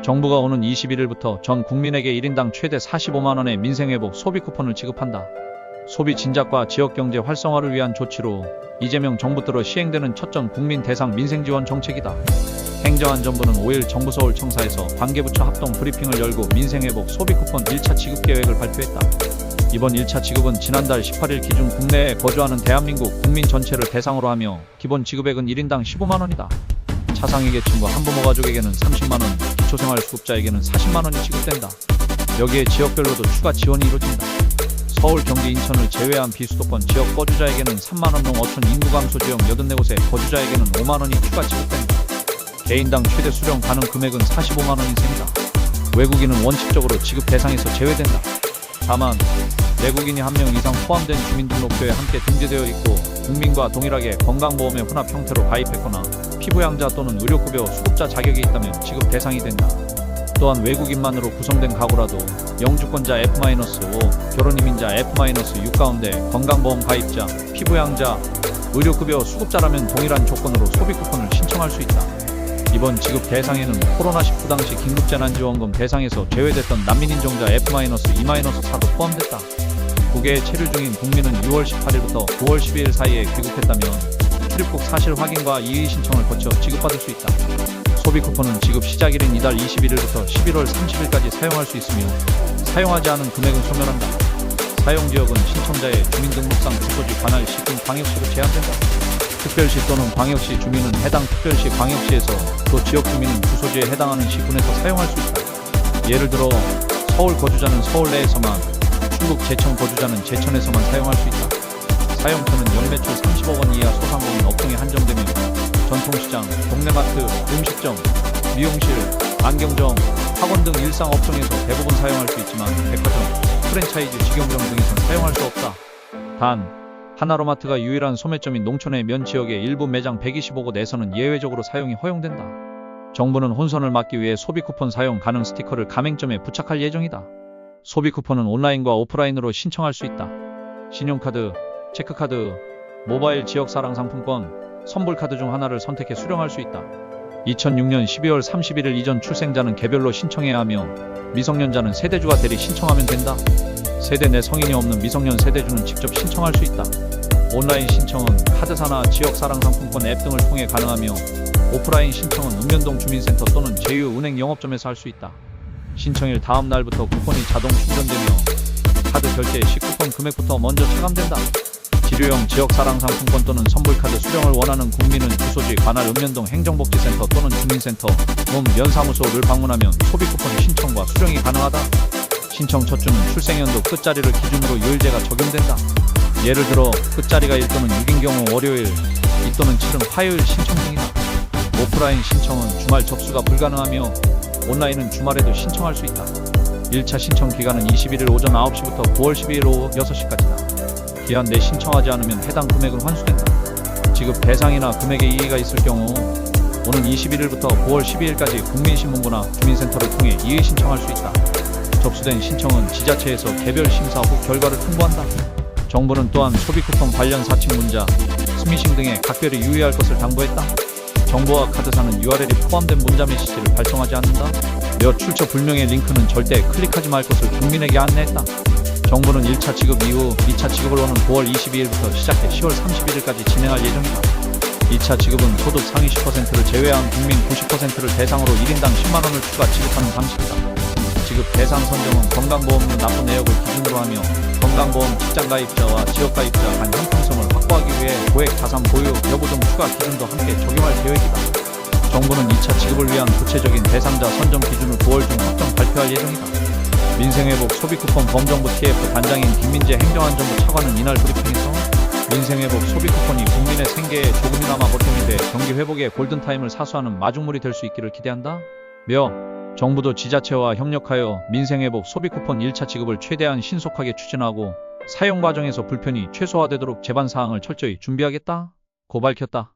정부가 오는 21일부터 전 국민에게 1인당 최대 45만원의 민생회복 소비 쿠폰을 지급한다. 소비 진작과 지역경제 활성화를 위한 조치로 이재명 정부 들어 시행되는 첫 전 국민 대상 민생지원 정책이다. 행정안전부는 5일 정부 서울청사에서 관계부처 합동 브리핑을 열고 민생회복 소비 쿠폰 1차 지급 계획을 발표했다. 이번 1차 지급은 지난달 18일 기준 국내에 거주하는 대한민국 국민 전체를 대상으로 하며 기본 지급액은 1인당 15만원이다. 차상위계층과 한부모 가족에게는 30만원, 기초생활수급자에게는 40만원이 지급된다. 여기에 지역별로도 추가 지원이 이루어진다. 서울, 경기, 인천을 제외한 비수도권 지역 거주자에게는 3만원 동 어촌 인구 감소 지역 84곳에 거주자에게는 5만원이 추가 지급된다. 개인당 최대 수령 가능 금액은 45만원 인생이다. 외국인은 원칙적으로 지급 대상에서 제외된다. 다만 내국인이 1명 이상 포함된 주민등록표에 함께 등재되어 있고 국민과 동일하게 건강보험의 혼합 형태로 가입했거나 피부양자 또는 의료급여 수급자 자격이 있다면 지급 대상이 된다. 또한 외국인만으로 구성된 가구라도 영주권자 F-5, 결혼이민자 F-6 가운데 건강보험 가입자, 피부양자, 의료급여 수급자라면 동일한 조건으로 소비쿠폰을 신청할 수 있다. 이번 지급 대상에는 코로나19 당시 긴급재난지원금 대상에서 제외됐던 난민인정자 F-2-4도 포함됐다. 국외에 체류 중인 국민은 6월 18일부터 9월 12일 사이에 귀국했다면 출입국 사실 확인과 이의 신청을 거쳐 지급받을 수 있다. 소비쿠폰은 지급 시작일인 이달 21일부터 11월 30일까지 사용할 수 있으며 사용하지 않은 금액은 소멸한다. 사용지역은 신청자의 주민등록상 주소지 관할 시 등 광역시로 제한된다. 특별시 또는 광역시 주민은 해당 특별시 광역시에서 또 지역 주민은 주소지에 해당하는 시군에서 사용할 수 있다. 예를 들어 서울 거주자는 서울 내에서만, 충북 제천 거주자는 제천에서만 사용할 수 있다. 사용처는 연매출 30억원 이하 소상공인 업종에 한정되며 전통시장, 동네마트, 음식점, 미용실, 안경점, 학원 등 일상 업종에서 대부분 사용할 수 있지만 백화점, 프랜차이즈 직영점 등에선 사용할 수 없다. 단 하나로마트가 유일한 소매점인 농촌의 면 지역의 일부 매장 125곳 내에서는 예외적으로 사용이 허용된다. 정부는 혼선을 막기 위해 소비쿠폰 사용 가능 스티커를 가맹점에 부착할 예정이다. 소비쿠폰은 온라인과 오프라인으로 신청할 수 있다. 신용카드, 체크카드, 모바일 지역사랑 상품권, 선불카드 중 하나를 선택해 수령할 수 있다. 2006년 12월 31일 이전 출생자는 개별로 신청해야 하며 미성년자는 세대주가 대리 신청하면 된다. 세대 내 성인이 없는 미성년 세대주는 직접 신청할 수 있다. 온라인 신청은 카드사나 지역사랑 상품권 앱 등을 통해 가능하며 오프라인 신청은 읍면동 주민센터 또는 제휴은행 영업점에서 할 수 있다. 신청일 다음 날부터 쿠폰이 자동 충전되며 카드 결제 시 쿠폰 금액부터 먼저 체감된다. 지류형 지역사랑 상품권 또는 선불카드 수령을 원하는 국민은 주소지 관할 읍면동 행정복지센터 또는 주민센터, 면사무소를 방문하면 소비쿠폰 신청과 수령이 가능하다. 신청 첫 주는 출생연도 끝자리를 기준으로 요일제가 적용된다. 예를 들어 끝자리가 1 또는 6인 경우 월요일, 2 또는 7은 화요일 신청 중이다. 오프라인 신청은 주말 접수가 불가능하며 온라인은 주말에도 신청할 수 있다. 1차 신청 기간은 21일 오전 9시부터 9월 12일 오후 6시까지다. 기한 내 신청하지 않으면 해당 금액은 환수된다. 지급 대상이나 금액에 이의가 있을 경우 오는 21일부터 9월 12일까지 국민신문고나 주민센터를 통해 이의 신청할 수 있다. 접수된 신청은 지자체에서 개별 심사 후 결과를 통보한다. 정부는 또한 소비쿠폰 관련 사칭 문자, 스미싱 등에 각별히 유의할 것을 당부했다. 정보와 카드사는 URL이 포함된 문자 메시지를 발송하지 않는다. 몇 출처 불명의 링크는 절대 클릭하지 말 것을 국민에게 안내했다. 정부는 1차 지급 이후 2차 지급을 오는 9월 22일부터 시작해 10월 31일까지 진행할 예정이다. 2차 지급은 소득 상위 10%를 제외한 국민 90%를 대상으로 1인당 10만원을 추가 지급하는 방식이다. 지급 대상 선정은 건강보험료 납부 내역을 기준으로 하며 건강보험 직장가입자와 지역가입자 간 형평성을 확보하기 위해 고액 자산 보유 여부 등 추가 기준도 함께 적용할 계획이다. 정부는 2차 지급을 위한 구체적인 대상자 선정 기준을 9월 중 확정 발표할 예정이다. 민생회복 소비쿠폰 범정부 TF 단장인 김민재 행정안전부 차관은 이날 브리핑에서 민생회복 소비쿠폰이 국민의 생계에 조금이나마 보탬이 돼 경기회복의 골든타임을 사수하는 마중물이 될 수 있기를 기대한다. 며 정부도 지자체와 협력하여 민생회복 소비쿠폰 1차 지급을 최대한 신속하게 추진하고 사용 과정에서 불편이 최소화되도록 제반사항을 철저히 준비하겠다 고 밝혔다.